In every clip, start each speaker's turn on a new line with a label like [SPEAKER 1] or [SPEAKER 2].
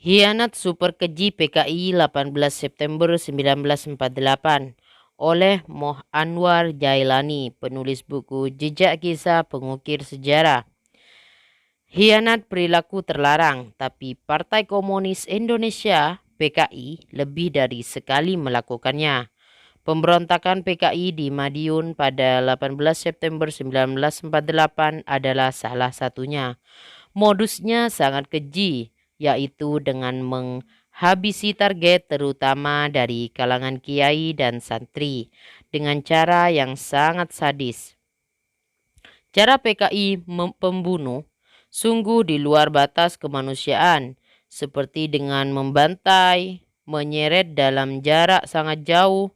[SPEAKER 1] Hianat Super Keji PKI 18 September 1948 oleh Moh Anwar Jailani, penulis buku Jejak Kisah Pengukir Sejarah. Hianat perilaku terlarang, tapi Partai Komunis Indonesia PKI lebih dari sekali melakukannya. Pemberontakan PKI di Madiun pada 18 September 1948 adalah salah satunya. Modusnya sangat keji, yaitu dengan menghabisi target terutama dari kalangan kiai dan santri dengan cara yang sangat sadis. Cara PKI pembunuh sungguh di luar batas kemanusiaan, seperti dengan membantai, menyeret dalam jarak sangat jauh,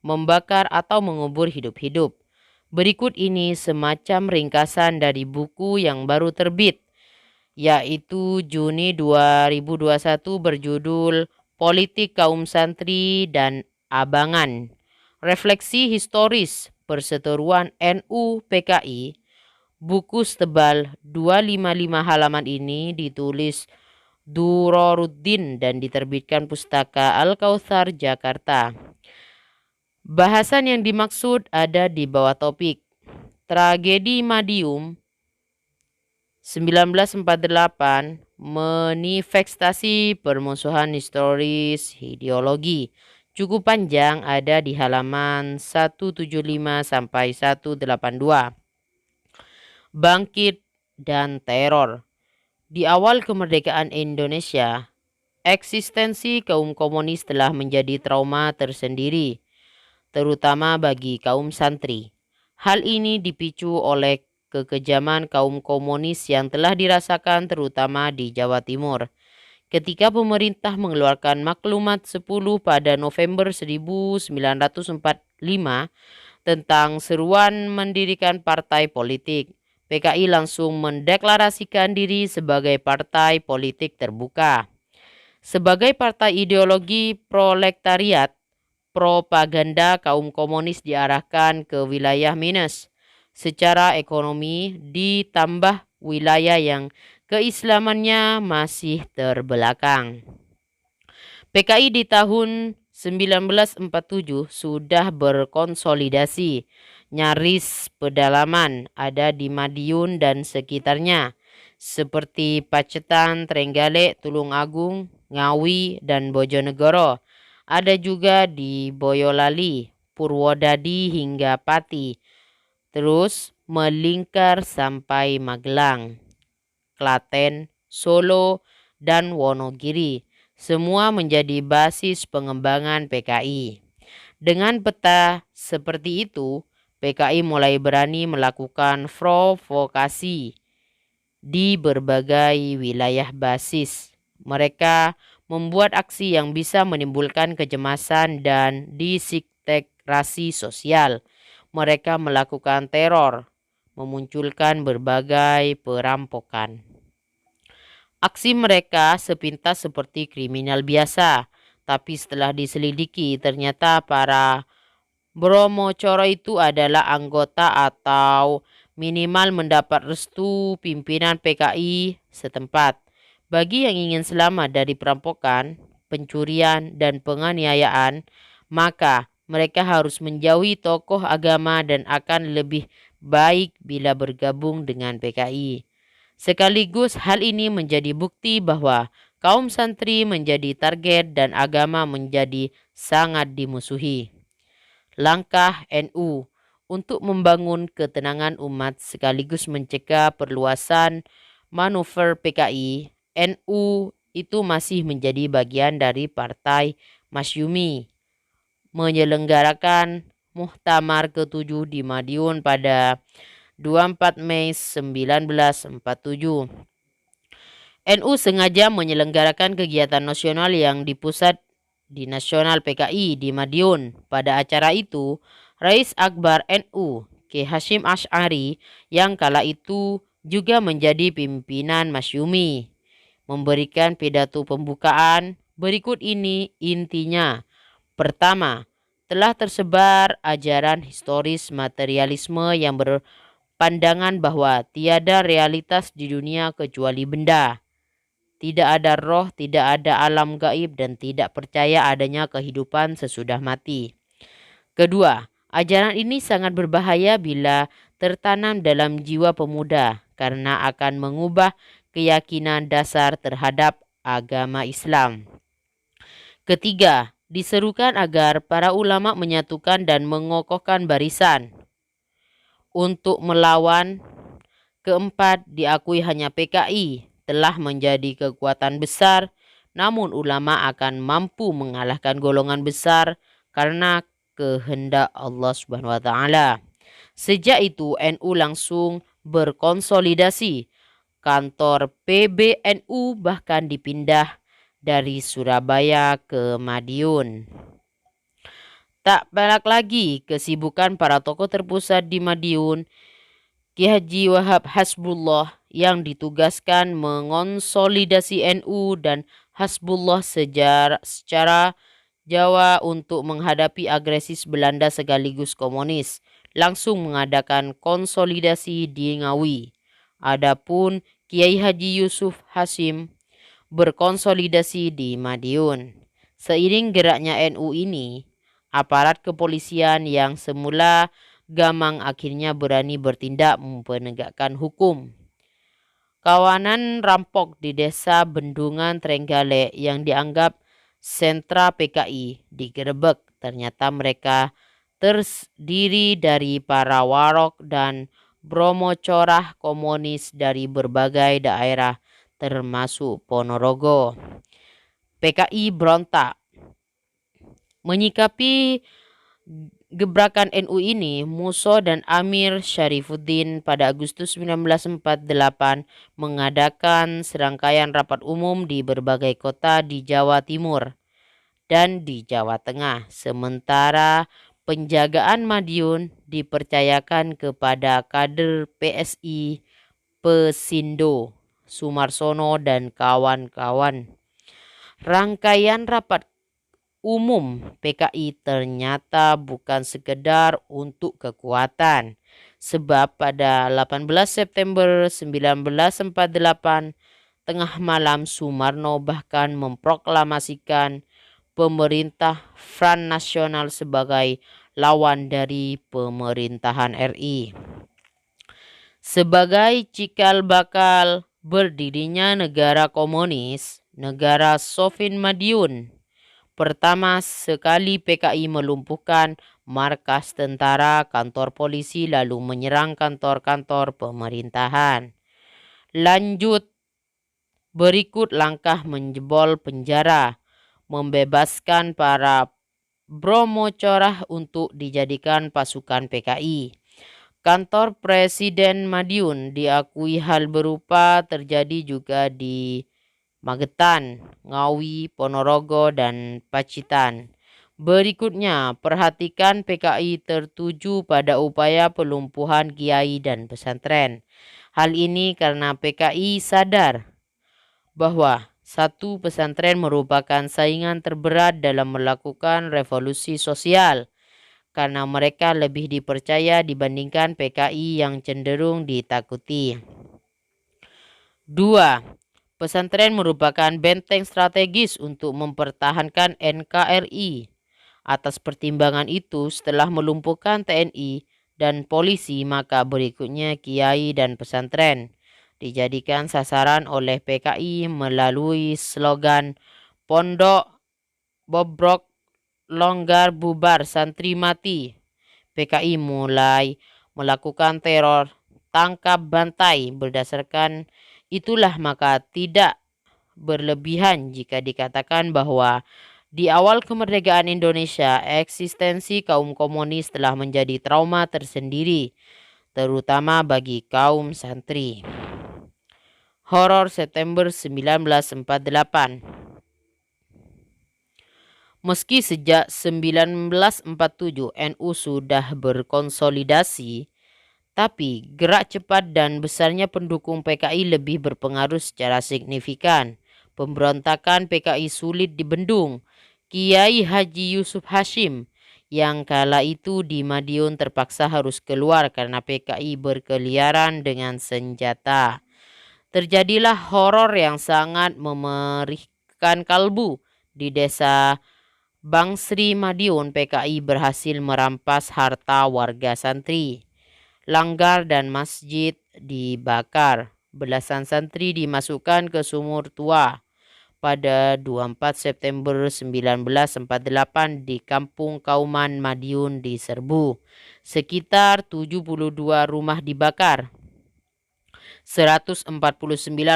[SPEAKER 1] membakar atau mengubur hidup-hidup. Berikut ini semacam ringkasan dari buku yang baru terbit, yaitu Juni 2021 berjudul Politik Kaum Santri dan Abangan. Refleksi Historis Perseteruan NU PKI. Buku setebal 255 halaman ini ditulis Duroruddin dan diterbitkan Pustaka Al-Kautsar Jakarta. Bahasan yang dimaksud ada di bawah topik Tragedi Madiun 1948, manifestasi permusuhan historis ideologi. Cukup panjang, ada di halaman 175 sampai 182. Bangkit dan teror. Di awal kemerdekaan Indonesia, eksistensi kaum komunis telah menjadi trauma tersendiri, terutama bagi kaum santri. Hal ini dipicu oleh kekejaman kaum komunis yang telah dirasakan terutama di Jawa Timur. Ketika pemerintah mengeluarkan Maklumat 10 pada November 1945 tentang seruan mendirikan partai politik, PKI langsung mendeklarasikan diri sebagai partai politik terbuka. Sebagai partai ideologi proletariat, propaganda kaum komunis diarahkan ke wilayah minus secara ekonomi, ditambah wilayah yang keislamannya masih terbelakang. PKI di tahun 1947 sudah berkonsolidasi, nyaris pedalaman ada di Madiun dan sekitarnya, seperti Pacitan, Trenggalek, Tulungagung, Ngawi, dan Bojonegoro. Ada juga di Boyolali, Purwodadi hingga Pati. Terus melingkar sampai Magelang, Klaten, Solo, dan Wonogiri. Semua menjadi basis pengembangan PKI. Dengan peta seperti itu, PKI mulai berani melakukan provokasi di berbagai wilayah basis. Mereka membuat aksi yang bisa menimbulkan kecemasan dan disintegrasi sosial. Mereka melakukan teror, memunculkan berbagai perampokan. Aksi mereka sepintas seperti kriminal biasa, tapi setelah diselidiki ternyata para bromocoro itu adalah anggota atau minimal mendapat restu pimpinan PKI setempat. Bagi yang ingin selamat dari perampokan, pencurian, dan penganiayaan, maka mereka harus menjauhi tokoh agama dan akan lebih baik bila bergabung dengan PKI. Sekaligus hal ini menjadi bukti bahwa kaum santri menjadi target dan agama menjadi sangat dimusuhi. Langkah NU untuk membangun ketenangan umat sekaligus mencegah perluasan manuver PKI, NU itu masih menjadi bagian dari Partai Masyumi, menyelenggarakan Muktamar ke-7 di Madiun pada 24 Mei 1947. NU sengaja menyelenggarakan kegiatan nasional yang dipusat di Nasional PKI di Madiun. Pada acara itu, Rais Akbar NU, K. Hashim Asy'ari, yang kala itu juga menjadi pimpinan Masyumi, memberikan pidato pembukaan. Berikut ini intinya. Pertama, telah tersebar ajaran historis materialisme yang berpandangan bahwa tiada realitas di dunia kecuali benda. tidak ada roh, tidak ada alam gaib, dan tidak percaya adanya kehidupan sesudah mati. Kedua, ajaran ini sangat berbahaya bila tertanam dalam jiwa pemuda karena akan mengubah keyakinan dasar terhadap agama Islam. Ketiga, diserukan agar para ulama menyatukan dan mengokohkan barisan untuk melawan. Keempat, diakui hanya PKI telah menjadi kekuatan besar, namun ulama akan mampu mengalahkan golongan besar karena kehendak Allah Subhanahu wa taala. Sejak itu NU langsung berkonsolidasi. Kantor PBNU bahkan dipindah dari Surabaya ke Madiun. Tak banyak lagi kesibukan para tokoh terpusat di Madiun. Ki Haji Wahab Hasbullah yang ditugaskan mengonsolidasi NU dan Hasbullah secara Jawa untuk menghadapi agresif Belanda sekaligus komunis, langsung mengadakan konsolidasi di Ngawi. Adapun Kiai Haji Yusuf Hasyim berkonsolidasi di Madiun. Seiring geraknya NU ini, aparat kepolisian yang semula gamang akhirnya berani bertindak menegakkan hukum. Kawanan rampok di desa Bendungan Trenggalek yang dianggap sentra PKI digerebek. Ternyata mereka terdiri dari para warok dan bromocorah komunis dari berbagai daerah termasuk Ponorogo. PKI berontak. Menyikapi gebrakan NU ini, Muso dan Amir Syarifuddin pada Agustus 1948 mengadakan serangkaian rapat umum di berbagai kota di Jawa Timur dan di Jawa Tengah. Sementara penjagaan Madiun dipercayakan kepada kader PSI Pesindo, Sumarsono dan kawan-kawan. Rangkaian rapat umum PKI ternyata bukan sekedar untuk kekuatan, sebab pada 18 September 1948 tengah malam Sumarno bahkan memproklamasikan pemerintah Front Nasional sebagai lawan dari pemerintahan RI. Sebagai cikal bakal berdirinya negara komunis, negara Soviet Madiun, pertama sekali PKI melumpuhkan markas tentara, kantor polisi, lalu menyerang kantor-kantor pemerintahan. Lanjut, berikut langkah menjebol penjara, membebaskan para bromocorah untuk dijadikan pasukan PKI. Kantor Presiden Madiun diakui hal berupa terjadi juga di Magetan, Ngawi, Ponorogo, dan Pacitan. Berikutnya, perhatikan PKI tertuju pada upaya pelumpuhan kiai dan pesantren. Hal ini karena PKI sadar bahwa satu pesantren merupakan saingan terberat dalam melakukan revolusi sosial karena mereka lebih dipercaya dibandingkan PKI yang cenderung ditakuti. 2. Pesantren merupakan benteng strategis untuk mempertahankan NKRI. Atas pertimbangan itu, setelah melumpuhkan TNI dan polisi, maka berikutnya kiai dan pesantren dijadikan sasaran oleh PKI melalui slogan pondok bobrok, longgar bubar, santri mati. PKI mulai melakukan teror tangkap bantai. Berdasarkan itulah maka tidak berlebihan jika dikatakan bahwa di awal kemerdekaan Indonesia, eksistensi kaum komunis telah menjadi trauma tersendiri, terutama bagi kaum santri. Horor September 1948. Meski sejak 1947 NU sudah berkonsolidasi, tapi gerak cepat dan besarnya pendukung PKI lebih berpengaruh secara signifikan. Pemberontakan PKI sulit dibendung. Kiai Haji Yusuf Hasyim yang kala itu di Madiun terpaksa harus keluar karena PKI berkeliaran dengan senjata. terjadilah horor yang sangat memerihkan kalbu di desa Bangsri Madiun. PKI berhasil merampas harta warga santri. Langgar dan masjid dibakar. Belasan santri dimasukkan ke sumur tua pada 24 September 1948 di Kampung Kauman Madiun diserbu. Sekitar 72 rumah dibakar. 149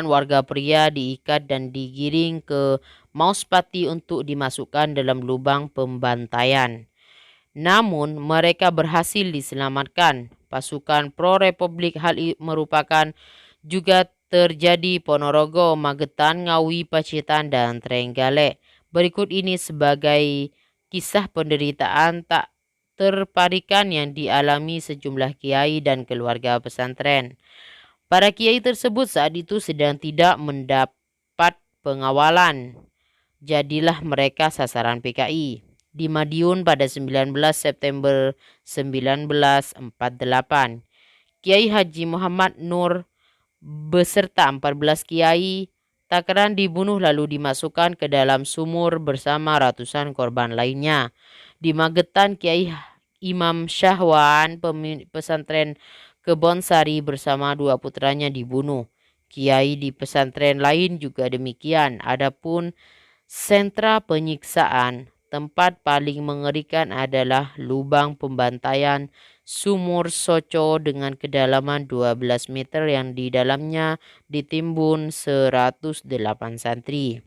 [SPEAKER 1] warga pria diikat dan digiring ke Mauspati untuk dimasukkan dalam lubang pembantaian. Namun mereka berhasil diselamatkan. Pasukan pro-republik hal merupakan juga terjadi Ponorogo, Magetan, Ngawi, Pacitan, dan Trenggalek. Berikut ini sebagai kisah penderitaan tak terparikan yang dialami sejumlah kiai dan keluarga pesantren. Para kiai tersebut saat itu sedang tidak mendapat pengawalan. Jadilah mereka sasaran PKI. Di Madiun pada 19 September 1948, Kiai Haji Muhammad Nur beserta 14 kiai takran dibunuh lalu dimasukkan ke dalam sumur bersama ratusan korban lainnya. Di Magetan, Kiai Imam Syahwan pesantren Kebonsari bersama 2 putranya dibunuh. Kiai di pesantren lain juga demikian. Adapun sentra penyiksaan, tempat paling mengerikan adalah lubang pembantaian Sumur Soco dengan kedalaman 12 meter yang di dalamnya ditimbun 108 santri.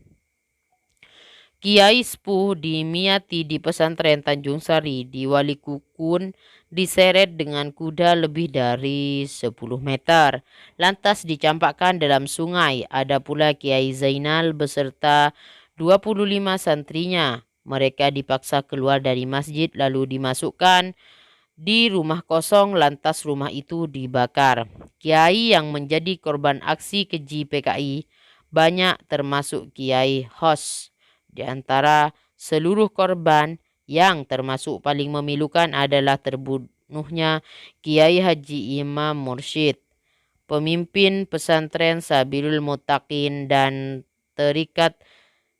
[SPEAKER 1] Kiai Sepuh Dimyati di pesantren Tanjung Sari di Walikukun diseret dengan kuda lebih dari 10 meter, lantas dicampakkan dalam sungai. Ada pula Kiai Zainal beserta 25 santrinya. Mereka dipaksa keluar dari masjid lalu dimasukkan di rumah kosong, lantas rumah itu dibakar. Kiai yang menjadi korban aksi keji PKI banyak termasuk Kiai Hos. Di antara seluruh korban yang termasuk paling memilukan adalah terbunuhnya Kiai Haji Imam Mursyid, pemimpin pesantren Sabilul Muttaqin dan terikat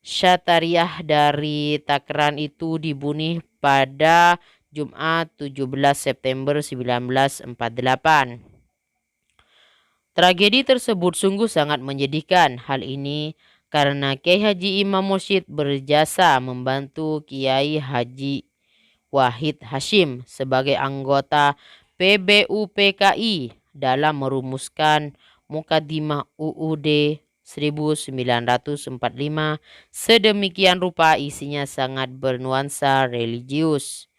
[SPEAKER 1] Syatariah dari Takran itu dibunuh pada Jumat 17 September 1948. Tragedi tersebut sungguh sangat menyedihkan. Hal ini karena Kiai Haji Imam Mursyid berjasa membantu Kiai Haji Wahid Hashim sebagai anggota PBU-PKI dalam merumuskan Mukaddimah UUD 1945 sedemikian rupa isinya sangat bernuansa religius.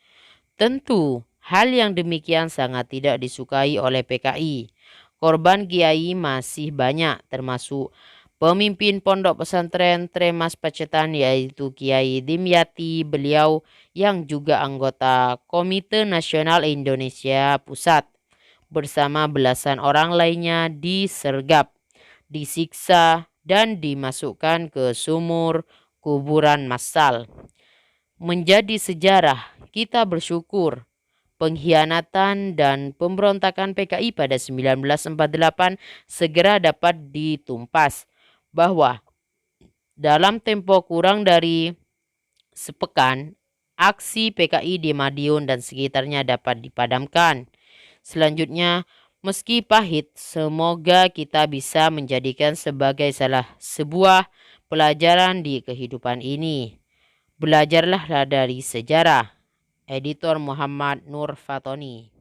[SPEAKER 1] Tentu hal yang demikian sangat tidak disukai oleh PKI. Korban kiai masih banyak termasuk pemimpin pondok pesantren Tremas Pacitan yaitu Kiai Dimyati, beliau yang juga anggota Komite Nasional Indonesia Pusat bersama belasan orang lainnya disergap, disiksa dan dimasukkan ke sumur kuburan massal. Menjadi sejarah, kita bersyukur pengkhianatan dan pemberontakan PKI pada 1948 segera dapat ditumpas, bahwa dalam tempo kurang dari sepekan aksi PKI di Madiun dan sekitarnya dapat dipadamkan. Selanjutnya, meski pahit, semoga kita bisa menjadikan sebagai sebuah pelajaran di kehidupan ini. Belajarlah dari sejarah. Editor Muhammad Nur Fatoni.